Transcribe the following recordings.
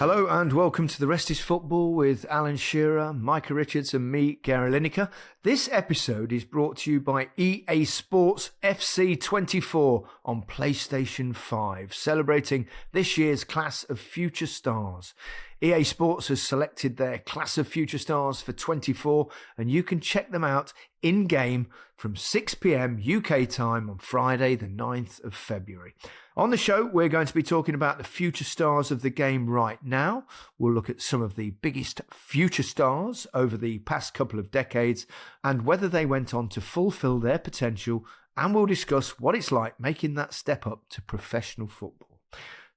Hello and welcome to The Rest is Football with Alan Shearer, Micah Richards and me, Gary Lineker. This episode is brought to you by EA Sports FC 24 on PlayStation 5, celebrating this year's Class of Future Stars. EA Sports has selected their Class of Future Stars for 24 and you can check them out in-game from 6 p.m. UK time on Friday the 9th of February. On the show, we're going to be talking about the future stars of the game right now. We'll look at some of the biggest future stars over the past couple of decades and whether they went on to fulfill their potential, and we'll discuss what it's like making that step up to professional football.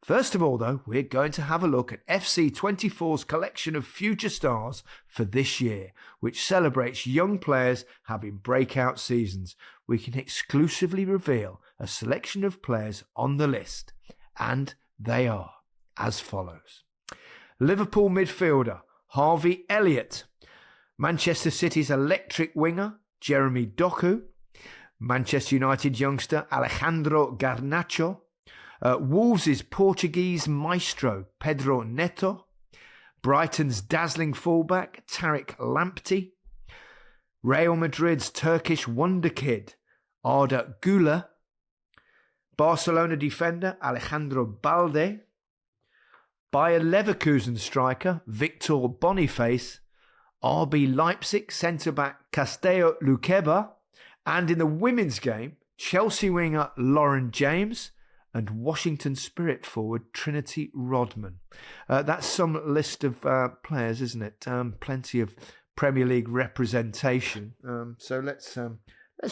First of all, though, we're going to have a look at FC 24's collection of future stars for this year, which celebrates young players having breakout seasons. We can exclusively reveal a selection of players on the list, and they are as follows. Liverpool midfielder Harvey Elliot, Manchester City's electric winger Jeremy Doku, Manchester United youngster Alejandro Garnacho, Wolves' Portuguese maestro Pedro Neto, Brighton's dazzling fullback Tariq Lamptey, Real Madrid's Turkish wonderkid Arda Güler, Barcelona defender Alejandro Balde, Bayer Leverkusen striker Victor Boniface, RB Leipzig centre-back Castello Luqueba, and in the women's game, Chelsea winger Lauren James, and Washington Spirit forward Trinity Rodman. That's some list of players, isn't it? Plenty of Premier League representation. So let's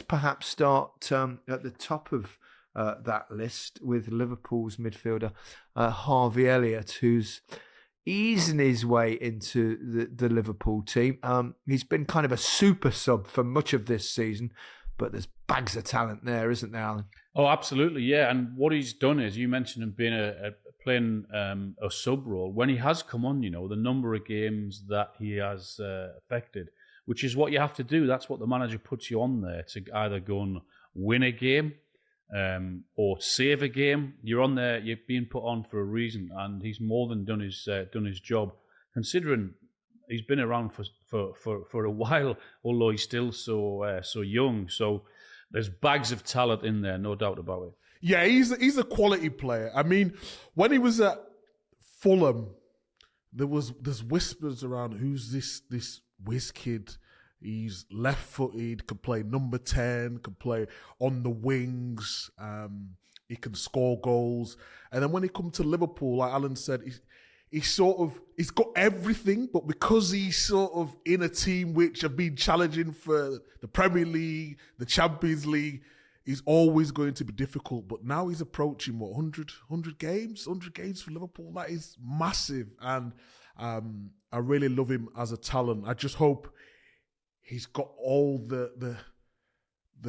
perhaps start at the top of that list with Liverpool's midfielder Harvey Elliot, who's easing his way into the Liverpool team. He's been kind of a super sub for much of this season, but there's bags of talent there, isn't there, Alan? Oh, absolutely, yeah. And what he's done is, you mentioned him being playing a sub role. When he has come on, the number of games that he has affected, which is what you have to do. That's what the manager puts you on there, to either go and win a game or save a game. You're on there. You're being put on for a reason, and he's more than done his job, considering he's been around for a while, although he's still so young. So there's bags of talent in there, no doubt about it. Yeah, he's a quality player. I mean, when he was at Fulham, there's whispers around, who's this whiz kid? He's left-footed, can play number 10, can play on the wings, he can score goals. And then when he comes to Liverpool, like Alan said, he's got everything, but because he's sort of in a team which have been challenging for the Premier League, the Champions League, he's always going to be difficult. But now he's approaching, 100 games? 100 games for Liverpool? That is massive. And I really love him as a talent. I just hope he's got all the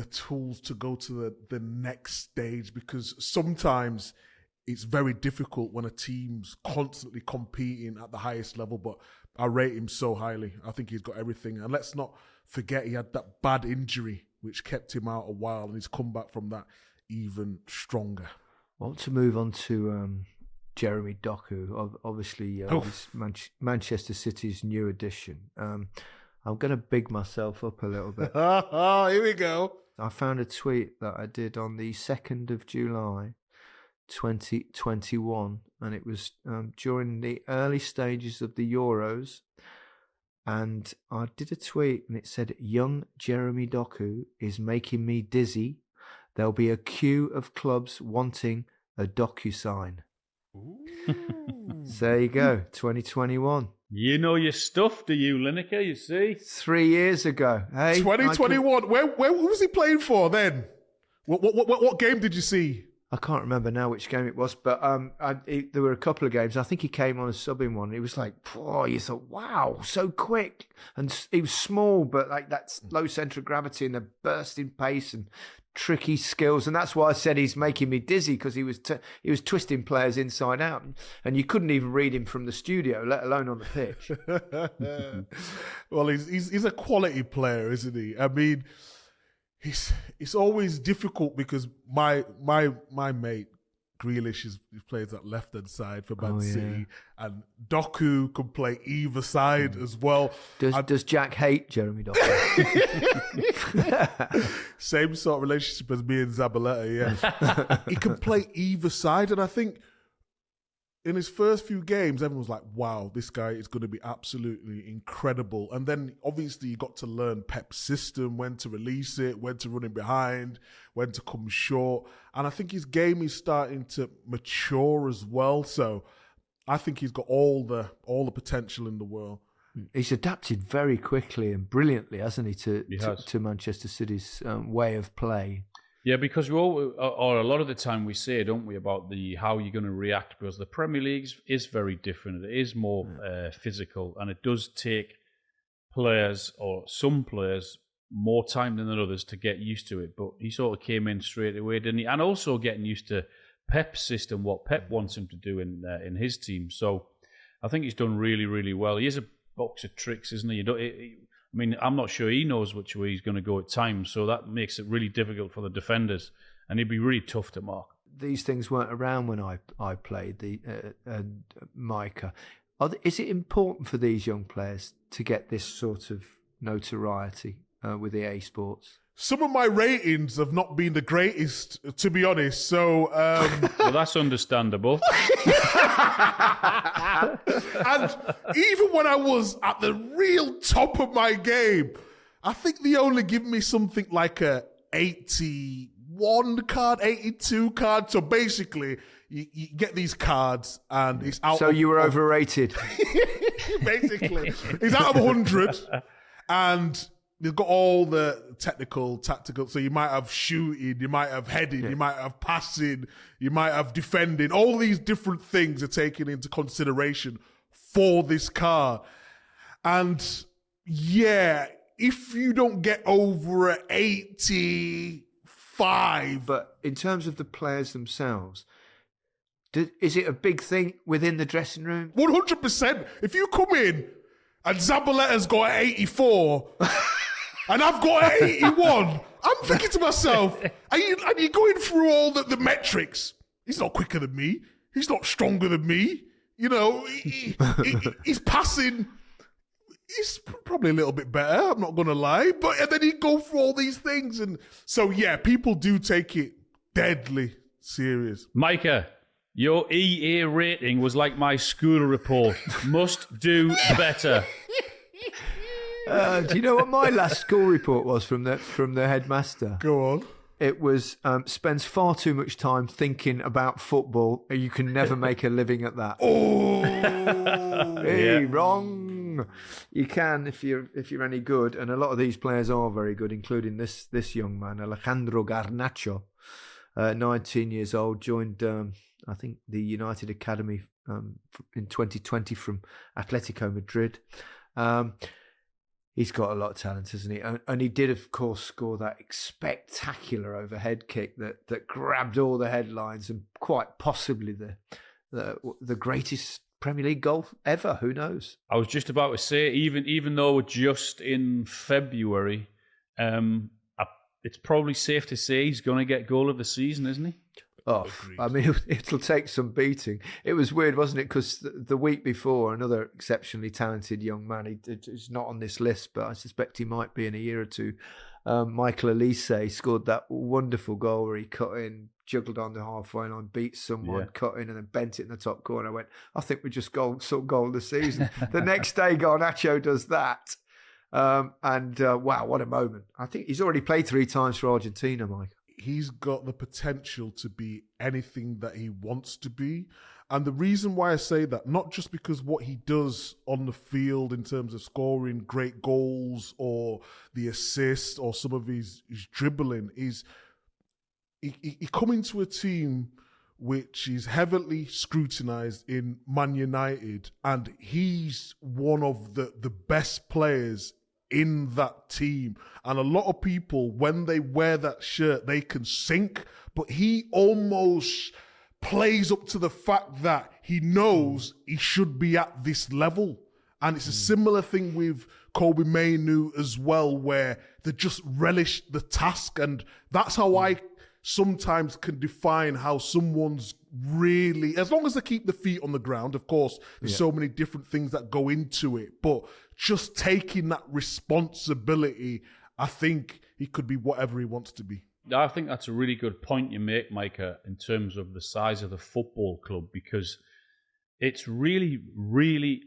tools to go to the next stage, because sometimes it's very difficult when a team's constantly competing at the highest level, but I rate him so highly. I think he's got everything. And let's not forget he had that bad injury which kept him out a while, and he's come back from that even stronger. I want to move on to Jeremy Doku, obviously he's Manchester City's new addition. I'm going to big myself up a little bit. Oh, here we go. I found a tweet that I did on the 2nd of July 2021, and it was during the early stages of the Euros, and I did a tweet and it said, "Young Jeremy Doku is making me dizzy. There'll be a queue of clubs wanting a DocuSign." So there you go, 2021. You know your stuff, do you, Lineker? You see, 3 years ago. Hey, 2021. Where was he playing for then? What game did you see? I can't remember now which game it was, but there were a couple of games. I think he came on as sub in one. It was like, you thought, wow, so quick. And he was small, but like that low centre of gravity and the bursting pace and tricky skills. And that's why I said he's making me dizzy, because he was twisting players inside out. And you couldn't even read him from the studio, let alone on the pitch. Well, he's a quality player, isn't he? I mean, it's always difficult because my mate Grealish plays that left-hand side for Man City. And Doku can play either side as well. Does Jack hate Jeremy Doku? Same sort of relationship as me and Zabaleta, He can play either side. And I think in his first few games, everyone was like, wow, this guy is going to be absolutely incredible. And then obviously you got to learn Pep's system, when to release it, when to run in behind, when to come short. And I think his game is starting to mature as well. So I think he's got all the potential in the world. He's adapted very quickly and brilliantly, hasn't he, to Manchester City's way of play. Yeah, because a lot of the time we say, don't we, about how you're going to react, because the Premier League is very different. It is more physical, and it does take players, or some players, more time than others to get used to it. But he sort of came in straight away, didn't he? And also getting used to Pep's system, what Pep wants him to do in his team. So I think he's done really, really well. He is a box of tricks, isn't he? I mean, I'm not sure he knows which way he's going to go at times, so that makes it really difficult for the defenders, and he'd be really tough to mark. These things weren't around when I played Micah. Is it important for these young players to get this sort of notoriety with EA Sports? Some of my ratings have not been the greatest, to be honest. So, well, that's understandable. And even when I was at the real top of my game, I think they only give me something like a 81 card, 82 card. So basically, you get these cards and it's out. So you were overrated. Basically, it's out of 100, and they've got all the technical, tactical. So you might have shooting, you might have heading, you might have passing, you might have defending. All these different things are taken into consideration for this card. And yeah, if you don't get over an 85. But in terms of the players themselves, is it a big thing within the dressing room? 100%. If you come in and Zabaleta's got an 84... and I've got an 81. I'm thinking to myself, are you going through all the metrics? He's not quicker than me. He's not stronger than me. You know, he's passing. He's probably a little bit better, I'm not going to lie. And then he'd go through all these things. And so, yeah, people do take it deadly serious. Micah, your EA rating was like my school report. Must do better. Do you know what my last school report was from the headmaster? Go on. It was spends far too much time thinking about football. You can never make a living at that. Oh, hey, wrong. You can if you're any good, and a lot of these players are very good, including this young man, Alejandro Garnacho, 19 years old, joined I think the United Academy in 2020 from Atletico Madrid. He's got a lot of talent, hasn't he? And he did, of course, score that spectacular overhead kick that grabbed all the headlines, and quite possibly the greatest Premier League goal ever. Who knows? I was just about to say, even though we're just in February, it's probably safe to say he's going to get goal of the season, isn't he? Oh, I mean, it'll take some beating. It was weird, wasn't it? Because the week before, another exceptionally talented young man, he's not on this list, but I suspect he might be in a year or two. Michael Elise scored that wonderful goal where he cut in, juggled on the halfway line, beat someone, cut in, and then bent it in the top corner. I went, I think we just goal of the season. The next day, Garnacho does that. Wow, what a moment. I think he's already played 3 times for Argentina, Mike. He's got the potential to be anything that he wants to be. And the reason why I say that, not just because what he does on the field in terms of scoring great goals or the assists or some of his dribbling, is he come into a team which is heavily scrutinised in Man United, and he's one of the best players in that team. And a lot of people, when they wear that shirt, they can sink, but he almost plays up to the fact that he knows he should be at this level. And it's a similar thing with Kobe Mainu as well, where they just relish the task. And that's how I sometimes can define how someone's really, as long as they keep the feet on the ground, of course, there's so many different things that go into it, but just taking that responsibility, I think he could be whatever he wants to be. I think that's a really good point you make, Micah, in terms of the size of the football club, because it's really, really,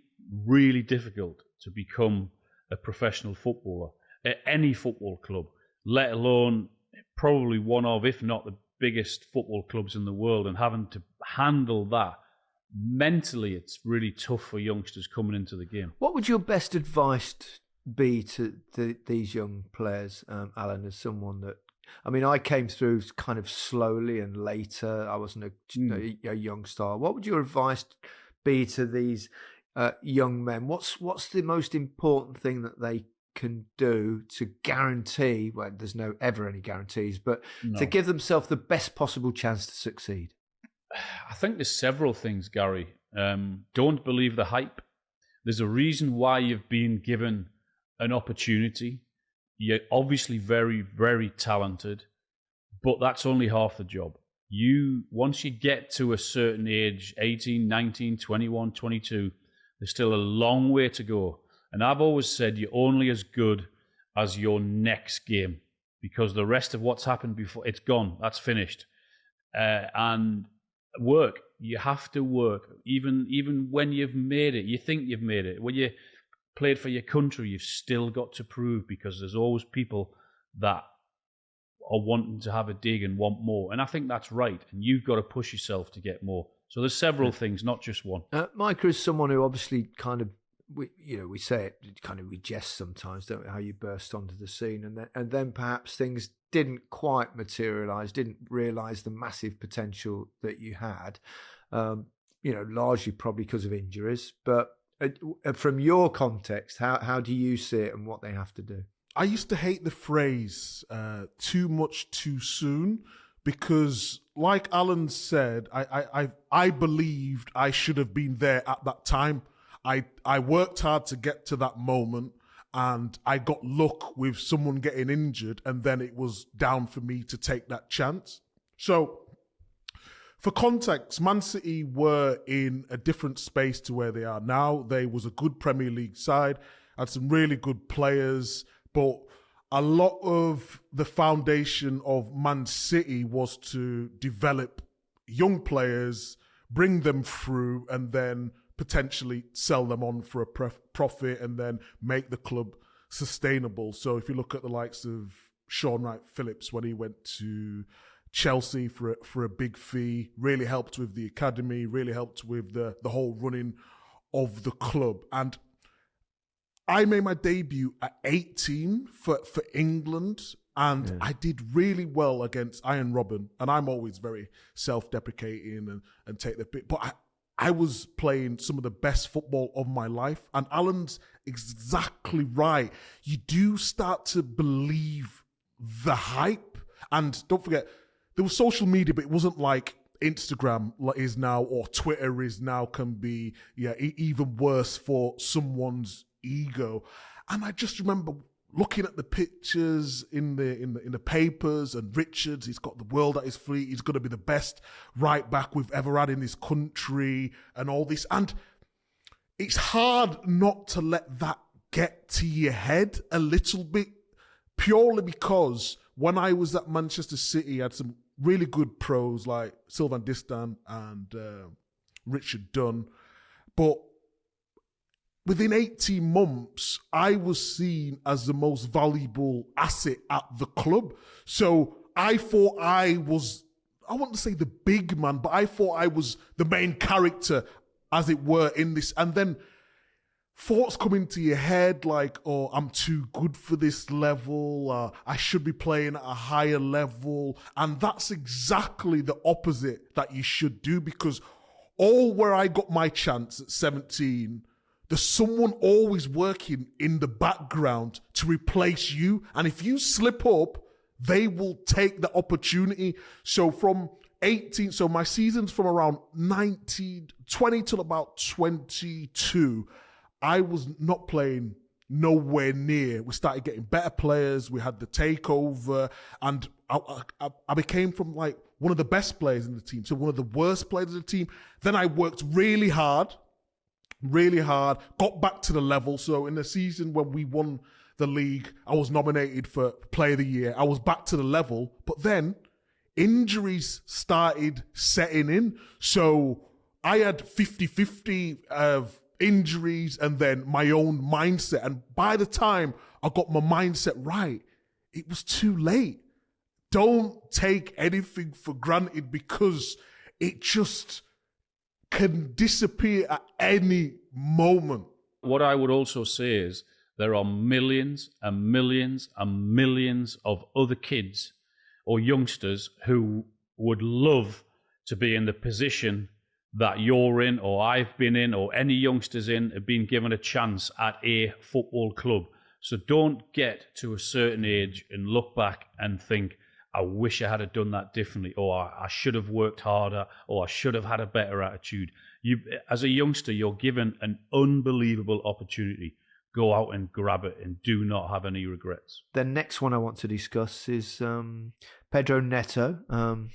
really difficult to become a professional footballer at any football club, let alone probably one of, if not the biggest football clubs in the world, and having to handle that mentally, it's really tough for youngsters coming into the game. What would your best advice be to these young players, Alan, as someone that, I mean, I came through kind of slowly and later. I wasn't a young star. What would your advice be to these young men? What's the most important thing that they can do to guarantee, well, there's no ever any guarantees, but to give themselves the best possible chance to succeed? I think there's several things, Gary. Don't believe the hype. There's a reason why you've been given an opportunity. You're obviously very, very talented, but that's only half the job. Once you get to a certain age, 18, 19, 21, 22, there's still a long way to go. And I've always said you're only as good as your next game, because the rest of what's happened before, it's gone. That's finished. And work. You have to work. Even when you've made it, you think you've made it. When you played for your country, you've still got to prove, because there's always people that are wanting to have a dig and want more. And I think that's right. And you've got to push yourself to get more. So there's several things, not just one. Micah is someone who obviously kind of, we say it kind of, we jest sometimes, don't we, how you burst onto the scene, and then perhaps things didn't quite materialise, didn't realise the massive potential that you had, largely probably because of injuries. But from your context, how do you see it and what they have to do? I used to hate the phrase too much too soon, because like Alan said, I believed I should have been there at that time. I worked hard to get to that moment, and I got luck with someone getting injured, and then it was down for me to take that chance. So for context, Man City were in a different space to where they are now. They was a good Premier League side, had some really good players, but a lot of the foundation of Man City was to develop young players, bring them through, and then potentially sell them on for a profit, and then make the club sustainable. So if you look at the likes of Sean Wright-Phillips when he went to Chelsea for a big fee, really helped with the academy, really helped with the whole running of the club. And I made my debut at 18 for England, and I did really well against Iron Robin. And I'm always very self-deprecating and take the bit, but I was playing some of the best football of my life. And Alan's exactly right. You do start to believe the hype. And don't forget, there was social media, but it wasn't like Instagram is now, or Twitter is now, can be even worse for someone's ego. And I just remember looking at the pictures in the papers, and Richards, he's got the world at his feet. He's going to be the best right back we've ever had in this country, and all this. And it's hard not to let that get to your head a little bit, purely because when I was at Manchester City, I had some really good pros like Sylvain Distin and Richard Dunn. But within 18 months, I was seen as the most valuable asset at the club. So I thought I was, I wouldn't say the big man, but I thought I was the main character, as it were, in this. And then thoughts come into your head like, oh, I'm too good for this level. I should be playing at a higher level. And that's exactly the opposite that you should do, because all where I got my chance at 17, there's someone always working in the background to replace you. And if you slip up, they will take the opportunity. So from 18, so my seasons from around 20 till about 22, I was not playing nowhere near. We started getting better players. We had the takeover. And I became from like one of the best players in the team to one of the worst players in the team. Then I worked really hard, got back to the level. So in the season when we won the league, I was nominated for Player of the Year. I was back to the level, but then injuries started setting in. So I had 50-50 of injuries and then my own mindset. And by the time I got my mindset right, it was too late. Don't take anything for granted because it just can disappear at any moment. What I would also say is there are millions and millions and millions of other kids or youngsters who would love to be in the position that you're in, or I've been in, or any youngsters in, have been given a chance at a football club. So don't get to a certain age and look back and think, I wish I had done that differently, or I should have worked harder, or I should have had a better attitude. You, as a youngster, you're given an unbelievable opportunity. Go out and grab it and do not have any regrets. The next one I want to discuss is Pedro Neto.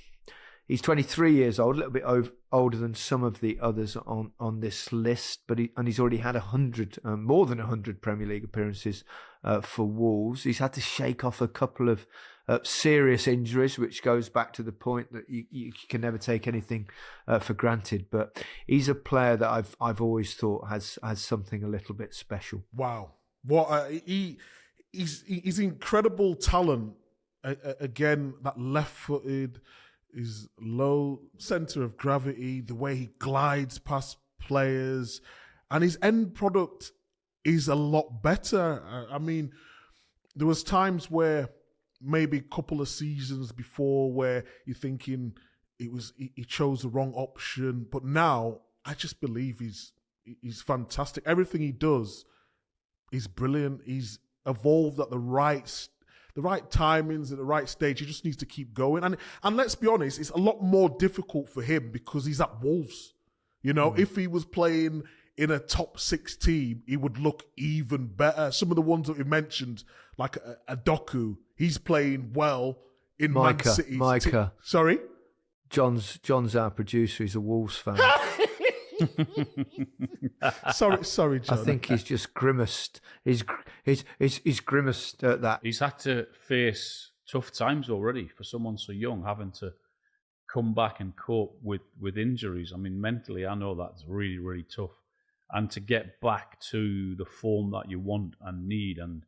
He's 23 years old, a little bit older than some of the others on this list, but he's already had more than 100 Premier League appearances for Wolves. He's had to shake off a couple of serious injuries, which goes back to the point that you can never take anything for granted. But he's a player that I've always thought has something a little bit special. Wow, what he's incredible talent. Again, that left-footed, his low center of gravity, the way he glides past players, and his end product is a lot better. I mean, there was times where maybe a couple of seasons before where you're thinking he chose the wrong option, but now I just believe he's fantastic. Everything he does is brilliant. He's evolved at the right timings at the right stage. He just needs to keep going. And let's be honest, it's a lot more difficult for him because he's at Wolves. You know, if he was playing in a top 6 team, he would look even better. Some of the ones that we mentioned, like a Doku, he's playing well in Micah, Man City's Micah. Sorry? John's our producer. He's a Wolves fan. sorry, John. I think he's just grimaced. He's grimaced at that. He's had to face tough times already for someone so young, having to come back and cope with injuries. I mean, mentally, I know that's really, really tough. And to get back to the form that you want and need and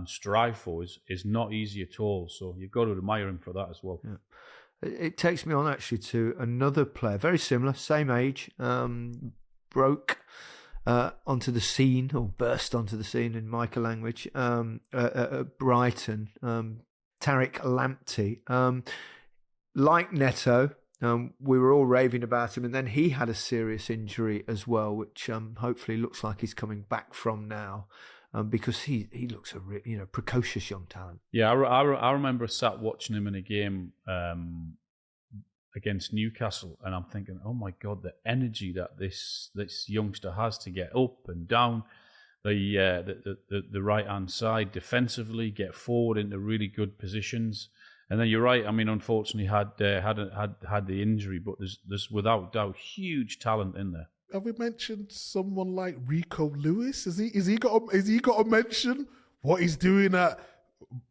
strive for is not easy at all. So you've got to admire him for that as well. Yeah. It takes me on actually to another player, very similar, same age, broke onto the scene, or burst onto the scene in Micah language, at Brighton, Tariq Lamptey. Like Neto, we were all raving about him, and then he had a serious injury as well, which hopefully looks like he's coming back from now. Because he looks a precocious young talent. Yeah, I remember sat watching him in a game against Newcastle, and I'm thinking, oh my God, the energy that this youngster has to get up and down the right hand side defensively, get forward into really good positions. And then you're right. I mean, unfortunately, had the injury, but there's without doubt huge talent in there. Have we mentioned someone like Rico Lewis? Is he got to mention what he's doing at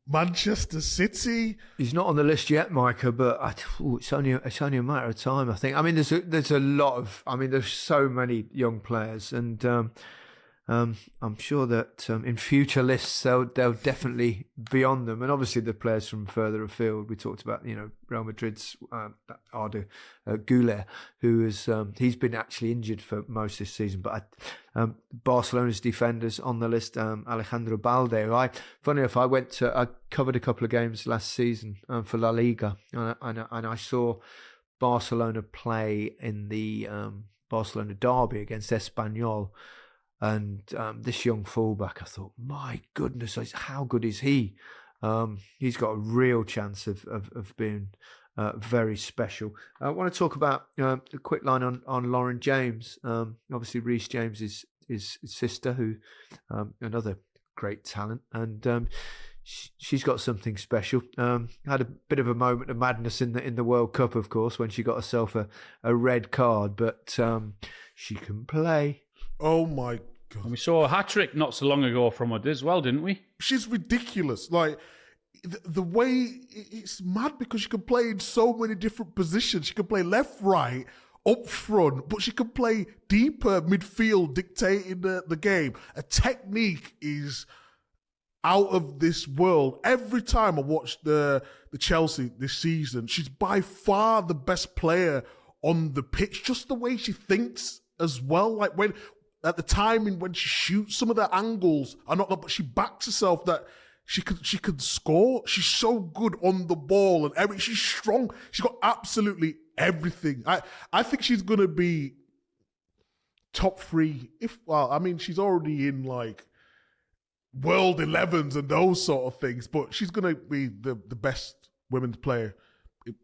Manchester City? He's not on the list yet, Micah, but it's only a matter of time, I think. I mean, there's a lot of. I mean, there's so many young players, and I'm sure that in future lists they'll definitely be on them. And obviously the players from further afield. We talked about Real Madrid's Arda Güler, who is he's been actually injured for most this season. But Barcelona's defenders on the list, Alejandro Balde. Who funny enough, I covered a couple of games last season for La Liga, and I saw Barcelona play in the Barcelona derby against Espanyol. And this young fullback, I thought, my goodness, how good is he? He's got a real chance of being very special. I want to talk about a quick line on Lauren James. Obviously, Reece James is his sister, who another great talent, and she's got something special. Had a bit of a moment of madness in the World Cup, of course, when she got herself a red card, but she can play. Oh my God. And we saw a hat-trick not so long ago from her as well, didn't we? She's ridiculous. Like, the way, it's mad because she can play in so many different positions. She can play left, right, up front, but she can play deeper midfield, dictating the game. Her technique is out of this world. Every time I watch the Chelsea this season, she's by far the best player on the pitch. Just the way she thinks as well. Like when at the timing when she shoots, some of the angles are not, but she backs herself that she could score. She's so good on the ball and she's strong. She's got absolutely everything. I think she's gonna be top 3. She's already in like World 11s and those sort of things, but she's going to be the best women's player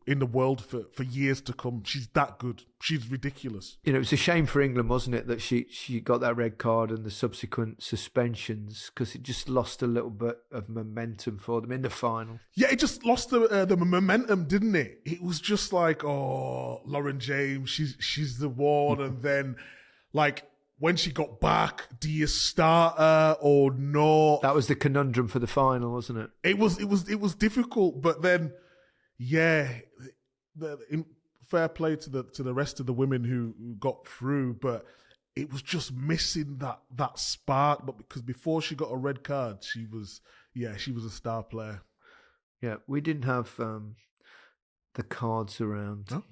in the world for years to come. She's that good. She's ridiculous. It was a shame for England, wasn't it, that she got that red card and the subsequent suspensions, because it just lost a little bit of momentum for them in the final. Yeah, it just lost the momentum, didn't it? It was just like, oh, Lauren James, she's the one, and then like, when she got back, do you start her or not? That was the conundrum for the final, wasn't it? It was difficult, but then, yeah, in fair play to the rest of the women who got through, but it was just missing that spark. But because before she got a red card, she was a star player. Yeah, we didn't have the cards around. No?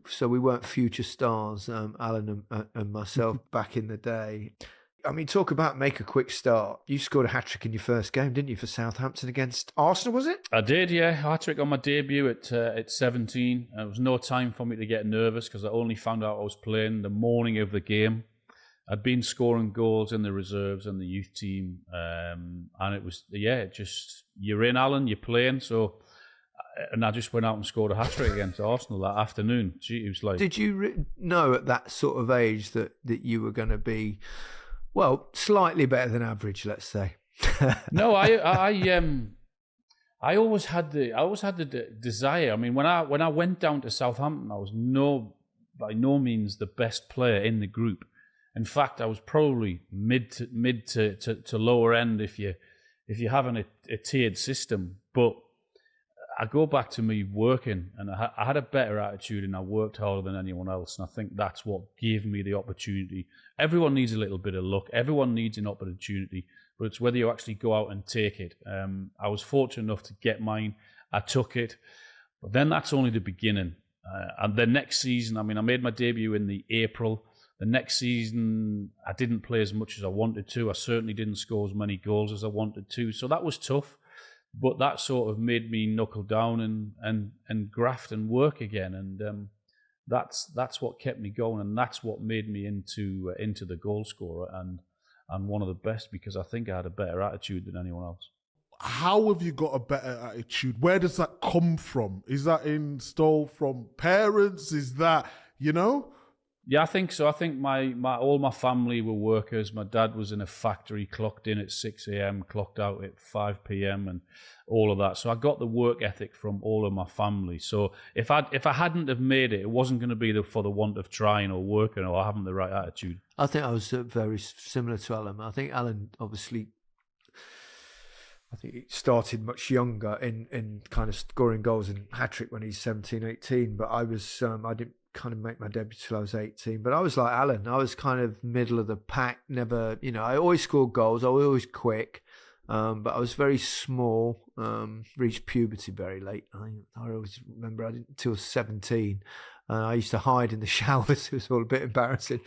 So we weren't future stars, Alan and myself, back in the day. I mean, talk about make a quick start. You scored a hat-trick in your first game, didn't you, for Southampton against Arsenal, was it? I did, yeah. Hat-trick on my debut at 17. There was no time for me to get nervous because I only found out I was playing the morning of the game. I'd been scoring goals in the reserves and the youth team. And it was, just, you're in, Alan, you're playing, so... And I just went out and scored a hat-trick against Arsenal that afternoon. Gee, it was like... Did you know at that sort of age that you were going to be, well, slightly better than average, let's say? No, I always had the desire. I mean, when I went down to Southampton, I was by no means the best player in the group. In fact, I was probably mid to lower end if you're having a tiered system, but. I go back to me working, and I had a better attitude and I worked harder than anyone else, and I think that's what gave me the opportunity. Everyone needs a little bit of luck. Everyone needs an opportunity, but it's whether you actually go out and take it. I was fortunate enough to get mine. I took it, but then that's only the beginning. And the next season, I made my debut in the April. The next season, I didn't play as much as I wanted to. I certainly didn't score as many goals as I wanted to, so that was tough. But that sort of made me knuckle down and graft and work again, and that's what kept me going, and that's what made me into the goal scorer and one of the best, because I think I had a better attitude than anyone else. How have you got a better attitude? Where does that come from? Is that installed from parents? Is that, Yeah, I think so. I think all my family were workers. My dad was in a factory, clocked in at 6 a.m., clocked out at 5 p.m. and all of that. So I got the work ethic from all of my family. So if I hadn't have made it, it wasn't going to be for the want of trying or working or having the right attitude. I think I was very similar to Alan. I think Alan obviously... I think he started much younger in kind of scoring goals and hat-trick when he's 17, 18. But I didn't kind of make my debut till I was 18. But I was like Alan. I was kind of middle of the pack. Never, I always scored goals. I was always quick. But I was very small. Reached puberty very late. I always remember I didn't until 17. I used to hide in the showers. It was all a bit embarrassing.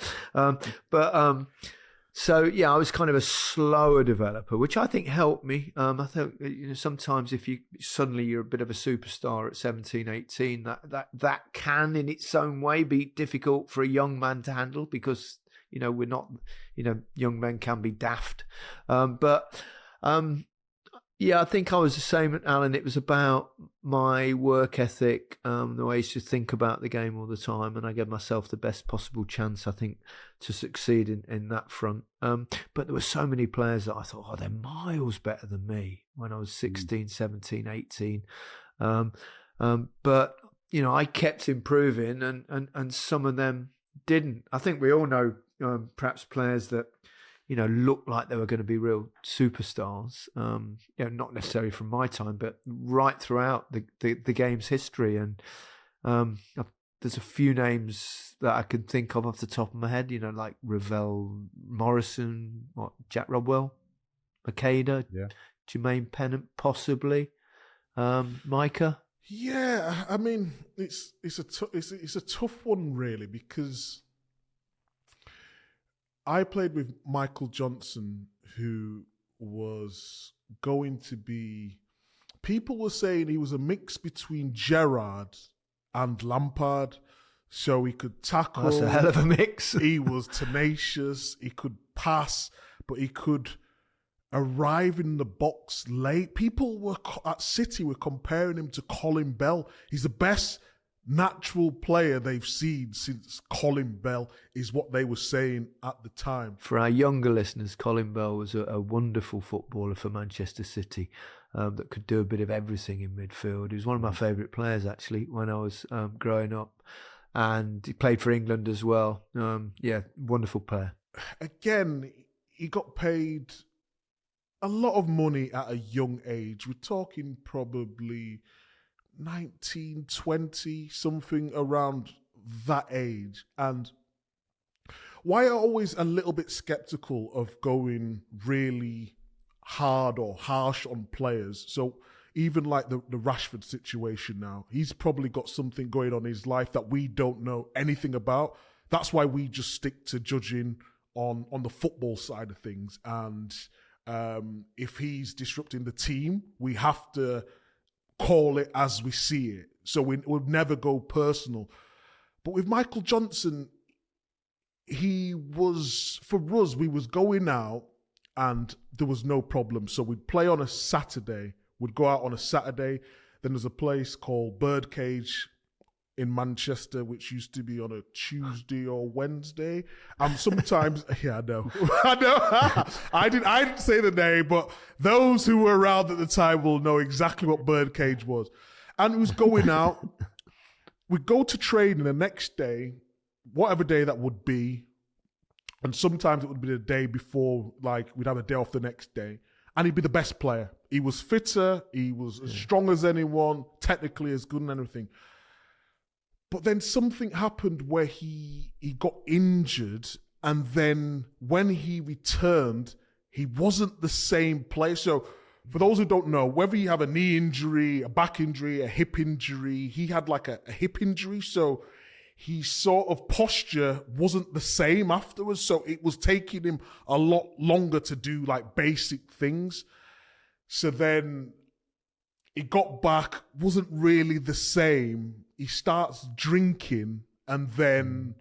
So, yeah, I was kind of a slower developer, which I think helped me. I think, sometimes if you're a bit of a superstar at 17, 18, that can in its own way be difficult for a young man to handle because, we're not, young men can be daft. But Yeah, I think I was the same, Alan. It was about my work ethic, the way I used to think about the game all the time, and I gave myself the best possible chance, I think, to succeed in that front. But there were so many players that I thought, oh, they're miles better than me when I was 16, 17, 18. But, I kept improving, and some of them didn't. I think we all know perhaps players that looked like they were going to be real superstars. Not necessarily from my time, but right throughout the game's history. And there's a few names that I can think of off the top of my head. Like Ravel Morrison, Jack Rodwell, Makeda, Jermaine Pennant, possibly Micah. Yeah, I mean it's a tough one really, because I played with Michael Johnson, who was going to be... People were saying he was a mix between Gerrard and Lampard, so he could tackle. That's a hell of a mix. He was tenacious, he could pass, but he could arrive in the box late. People at City were comparing him to Colin Bell. He's the best natural player they've seen since Colin Bell, is what they were saying at the time. For our younger listeners, Colin Bell was a wonderful footballer for Manchester City that could do a bit of everything in midfield. He was one of my favourite players, actually, when I was growing up. And he played for England as well. Wonderful player. Again, he got paid a lot of money at a young age. We're talking probably 19, 20, something around that age. And why I'm always a little bit skeptical of going really hard or harsh on players. So even like the Rashford situation now, he's probably got something going on in his life that we don't know anything about. That's why we just stick to judging on the football side of things. And if he's disrupting the team, we have to call it as we see it. So we'll never go personal. But with Michael Johnson, he was, for us, we was going out and there was no problem. So we'd play on a Saturday, we'd go out on a Saturday. Then there's a place called Birdcage in Manchester, which used to be on a Tuesday or Wednesday. Sometimes, yeah, I know. I didn't say the name, but those who were around at the time will know exactly what Birdcage was. And it was going out. We'd go to training the next day, whatever day that would be. And sometimes it would be the day before, like we'd have a day off the next day. And he'd be the best player. He was fitter. He was as strong as anyone, technically as good and everything. But then something happened where he got injured, and then when he returned, he wasn't the same player. So for those who don't know, whether you have a knee injury, a back injury, a hip injury, he had like a hip injury. So his sort of posture wasn't the same afterwards. So it was taking him a lot longer to do like basic things. So then he got back, wasn't really the same. He starts drinking, and then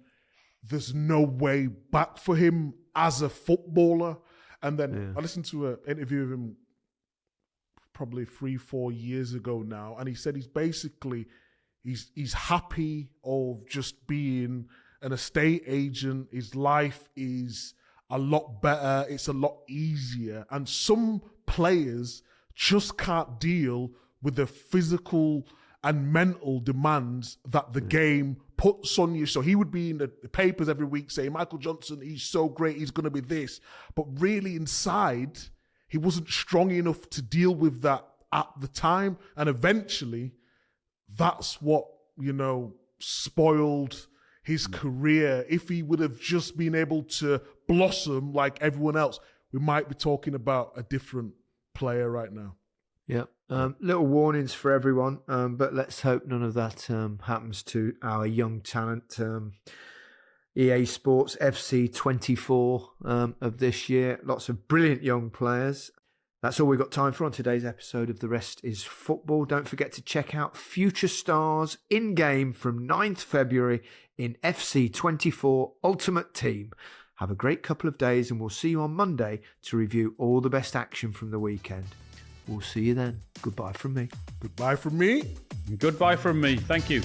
there's no way back for him as a footballer. And then I listened to an interview of him probably 3-4 years ago now, and he said he's happy of just being an estate agent. His life is a lot better. It's a lot easier. And some players just can't deal with the physical and mental demands that the game puts on you. So he would be in the papers every week saying, Michael Johnson, he's so great, he's going to be this. But really inside, he wasn't strong enough to deal with that at the time. And eventually, that's what, spoiled his career. If he would have just been able to blossom like everyone else, we might be talking about a different player right now. Yeah. Little warnings for everyone, but let's hope none of that happens to our young talent. EA Sports FC 24 of this year. Lots of brilliant young players. That's all we've got time for on today's episode of The Rest is Football. Don't forget to check out Future Stars in-game from 9th February in FC 24 Ultimate Team. Have a great couple of days, and we'll see you on Monday to review all the best action from the weekend. We'll see you then. Goodbye from me. Goodbye from me. Goodbye from me. Thank you.